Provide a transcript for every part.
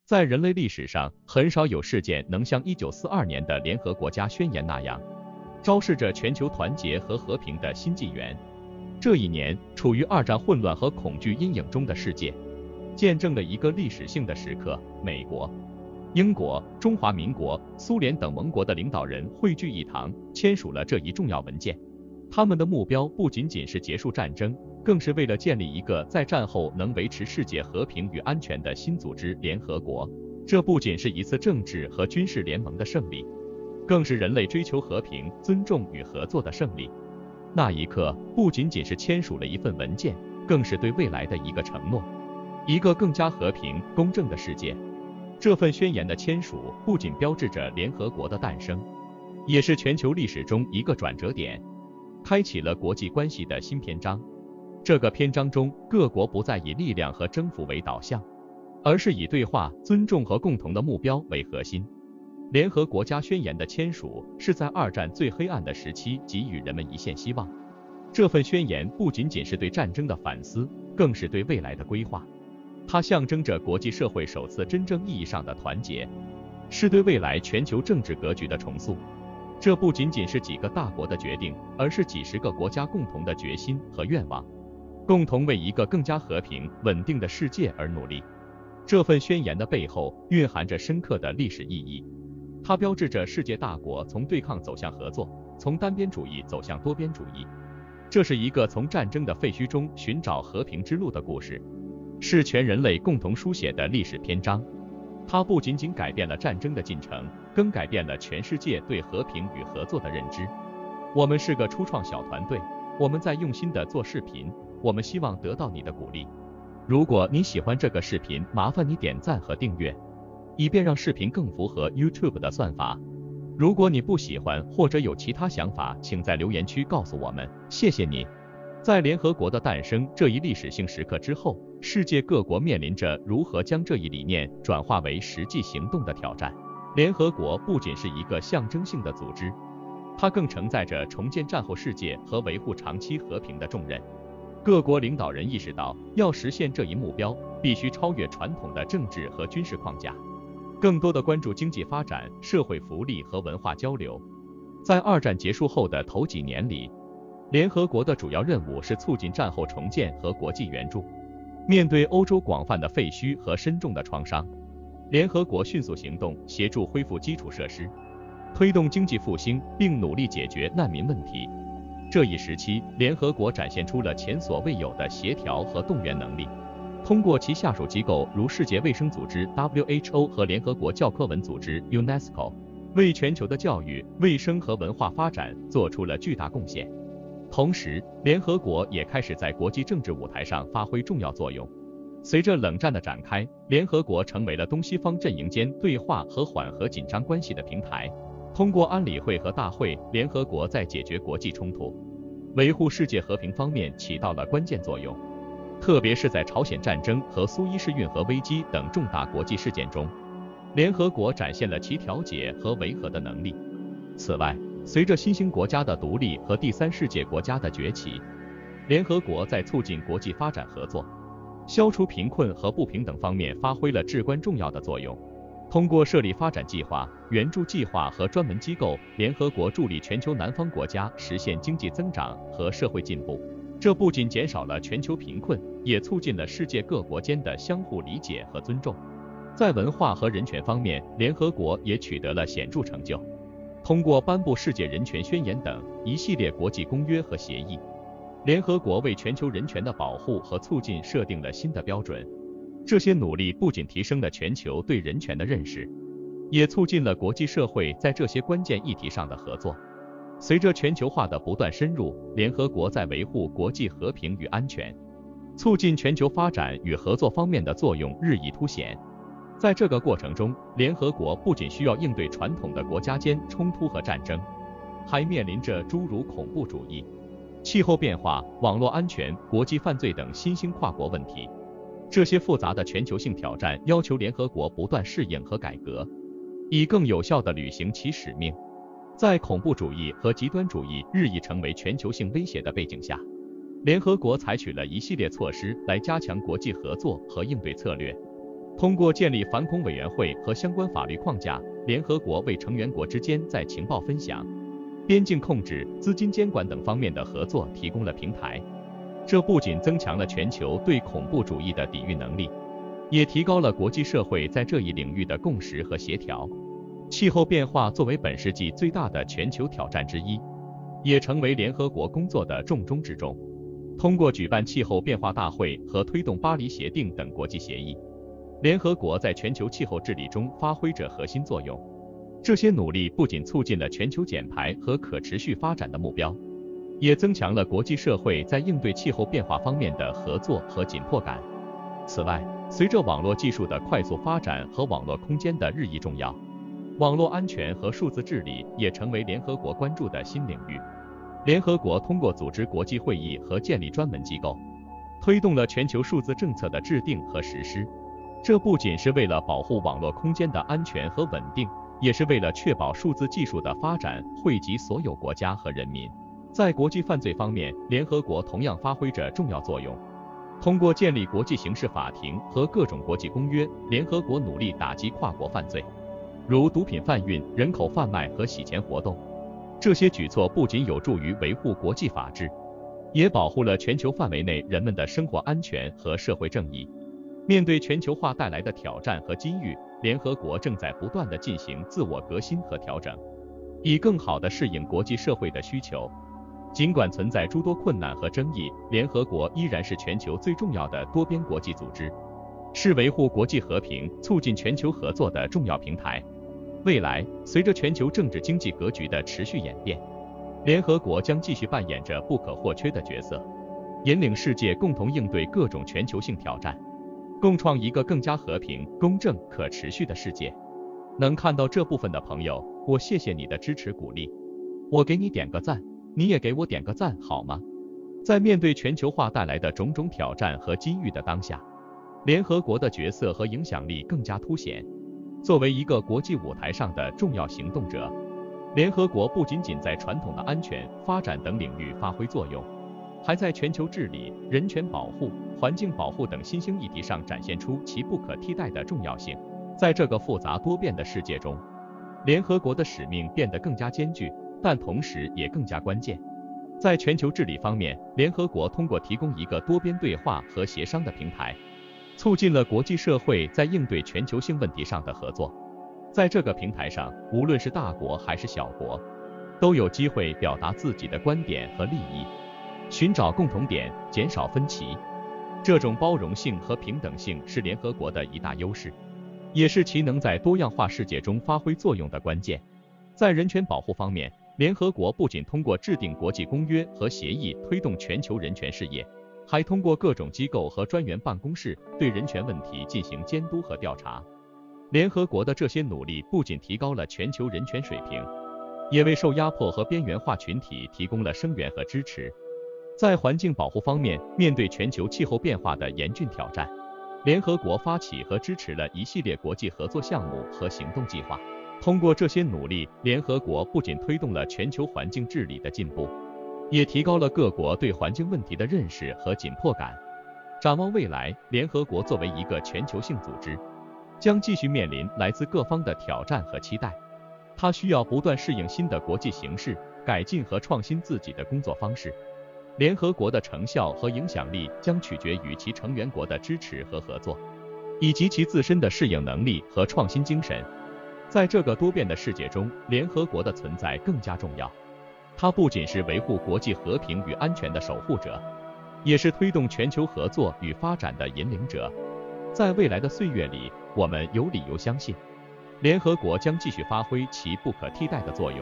在人类历史上，很少有事件能像1942年的联合国家宣言那样，昭示着全球团结和和平的新纪元。这一年，处于二战混乱和恐惧阴影中的世界，见证了一个历史性的时刻。美国、英国、中华民国、苏联等盟国的领导人汇聚一堂，签署了这一重要文件。他们的目标不仅仅是结束战争，更是为了建立一个在战后能维持世界和平与安全的新组织——联合国。这不仅是一次政治和军事联盟的胜利，更是人类追求和平、尊重与合作的胜利。那一刻，不仅仅是签署了一份文件，更是对未来的一个承诺，一个更加和平、公正的世界。这份宣言的签署不仅标志着联合国的诞生，也是全球历史中一个转折点，开启了国际关系的新篇章。这个篇章中，各国不再以力量和征服为导向，而是以对话、尊重和共同的目标为核心。联合国家宣言的签署是在二战最黑暗的时期给予人们一线希望。这份宣言不仅仅是对战争的反思，更是对未来的规划。它象征着国际社会首次真正意义上的团结，是对未来全球政治格局的重塑。这不仅仅是几个大国的决定，而是几十个国家共同的决心和愿望，共同为一个更加和平、稳定的世界而努力。这份宣言的背后蕴含着深刻的历史意义，它标志着世界大国从对抗走向合作，从单边主义走向多边主义。这是一个从战争的废墟中寻找和平之路的故事，是全人类共同书写的历史篇章。它不仅仅改变了战争的进程，更改变了全世界对和平与合作的认知。我们是个初创小团队，我们在用心地做视频，我们希望得到你的鼓励。如果你喜欢这个视频，麻烦你点赞和订阅，以便让视频更符合 YouTube 的算法。如果你不喜欢或者有其他想法，请在留言区告诉我们，谢谢你。在联合国的诞生这一历史性时刻之后，世界各国面临着如何将这一理念转化为实际行动的挑战。联合国不仅是一个象征性的组织，它更承载着重建战后世界和维护长期和平的重任。各国领导人意识到，要实现这一目标，必须超越传统的政治和军事框架，更多的关注经济发展、社会福利和文化交流。在二战结束后的头几年里，联合国的主要任务是促进战后重建和国际援助。面对欧洲广泛的废墟和深重的创伤，联合国迅速行动，协助恢复基础设施，推动经济复兴，并努力解决难民问题。这一时期，联合国展现出了前所未有的协调和动员能力。通过其下属机构如世界卫生组织 WHO 和联合国教科文组织 UNESCO， 为全球的教育、卫生和文化发展做出了巨大贡献。同时，联合国也开始在国际政治舞台上发挥重要作用。随着冷战的展开，联合国成为了东西方阵营间对话和缓和紧张关系的平台。通过安理会和大会，联合国在解决国际冲突、维护世界和平方面起到了关键作用。特别是在朝鲜战争和苏伊士运河危机等重大国际事件中，联合国展现了其调解和维和的能力。此外，随着新兴国家的独立和第三世界国家的崛起，联合国在促进国际发展合作、消除贫困和不平等方面发挥了至关重要的作用。通过设立发展计划、援助计划和专门机构，联合国助力全球南方国家实现经济增长和社会进步。这不仅减少了全球贫困，也促进了世界各国间的相互理解和尊重。在文化和人权方面，联合国也取得了显著成就。通过颁布世界人权宣言等一系列国际公约和协议，联合国为全球人权的保护和促进设定了新的标准。这些努力不仅提升了全球对人权的认识，也促进了国际社会在这些关键议题上的合作。随着全球化的不断深入，联合国在维护国际和平与安全、促进全球发展与合作方面的作用日益凸显。在这个过程中，联合国不仅需要应对传统的国家间冲突和战争，还面临着诸如恐怖主义、气候变化、网络安全、国际犯罪等新兴跨国问题。这些复杂的全球性挑战要求联合国不断适应和改革，以更有效地履行其使命。在恐怖主义和极端主义日益成为全球性威胁的背景下，联合国采取了一系列措施来加强国际合作和应对策略。通过建立反恐委员会和相关法律框架，联合国为成员国之间在情报分享、边境控制、资金监管等方面的合作提供了平台。这不仅增强了全球对恐怖主义的抵御能力，也提高了国际社会在这一领域的共识和协调。气候变化作为本世纪最大的全球挑战之一，也成为联合国工作的重中之重。通过举办气候变化大会和推动巴黎协定等国际协议，联合国在全球气候治理中发挥着核心作用。这些努力不仅促进了全球减排和可持续发展的目标，也增强了国际社会在应对气候变化方面的合作和紧迫感。此外，随着网络技术的快速发展和网络空间的日益重要，网络安全和数字治理也成为联合国关注的新领域。联合国通过组织国际会议和建立专门机构，推动了全球数字政策的制定和实施。这不仅是为了保护网络空间的安全和稳定，也是为了确保数字技术的发展惠及所有国家和人民。在国际犯罪方面，联合国同样发挥着重要作用。通过建立国际刑事法庭和各种国际公约，联合国努力打击跨国犯罪，如毒品贩运、人口贩卖和洗钱活动。这些举措不仅有助于维护国际法治，也保护了全球范围内人们的生活安全和社会正义。面对全球化带来的挑战和机遇，联合国正在不断地进行自我革新和调整，以更好地适应国际社会的需求。尽管存在诸多困难和争议，联合国依然是全球最重要的多边国际组织，是维护国际和平、促进全球合作的重要平台。未来，随着全球政治经济格局的持续演变，联合国将继续扮演着不可或缺的角色，引领世界共同应对各种全球性挑战，共创一个更加和平、公正、可持续的世界。能看到这部分的朋友，我谢谢你的支持鼓励，我给你点个赞，你也给我点个赞好吗？在面对全球化带来的种种挑战和机遇的当下，联合国的角色和影响力更加凸显。作为一个国际舞台上的重要行动者，联合国不仅仅在传统的安全、发展等领域发挥作用，还在全球治理、人权保护、环境保护等新兴议题上展现出其不可替代的重要性。在这个复杂多变的世界中，联合国的使命变得更加艰巨，但同时也更加关键。在全球治理方面，联合国通过提供一个多边对话和协商的平台，促进了国际社会在应对全球性问题上的合作。在这个平台上，无论是大国还是小国，都有机会表达自己的观点和利益，寻找共同点，减少分歧。这种包容性和平等性是联合国的一大优势，也是其能在多样化世界中发挥作用的关键。在人权保护方面，联合国不仅通过制定国际公约和协议推动全球人权事业，还通过各种机构和专员办公室对人权问题进行监督和调查。联合国的这些努力不仅提高了全球人权水平，也为受压迫和边缘化群体提供了声援和支持。在环境保护方面，面对全球气候变化的严峻挑战，联合国发起和支持了一系列国际合作项目和行动计划。通过这些努力，联合国不仅推动了全球环境治理的进步，也提高了各国对环境问题的认识和紧迫感。展望未来，联合国作为一个全球性组织，将继续面临来自各方的挑战和期待。它需要不断适应新的国际形势，改进和创新自己的工作方式。联合国的成效和影响力将取决于其成员国的支持和合作，以及其自身的适应能力和创新精神。在这个多变的世界中，联合国的存在更加重要。它不仅是维护国际和平与安全的守护者，也是推动全球合作与发展的引领者。在未来的岁月里，我们有理由相信，联合国将继续发挥其不可替代的作用，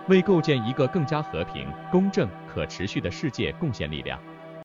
为构建一个更加和平、公正、可持续的世界贡献力量。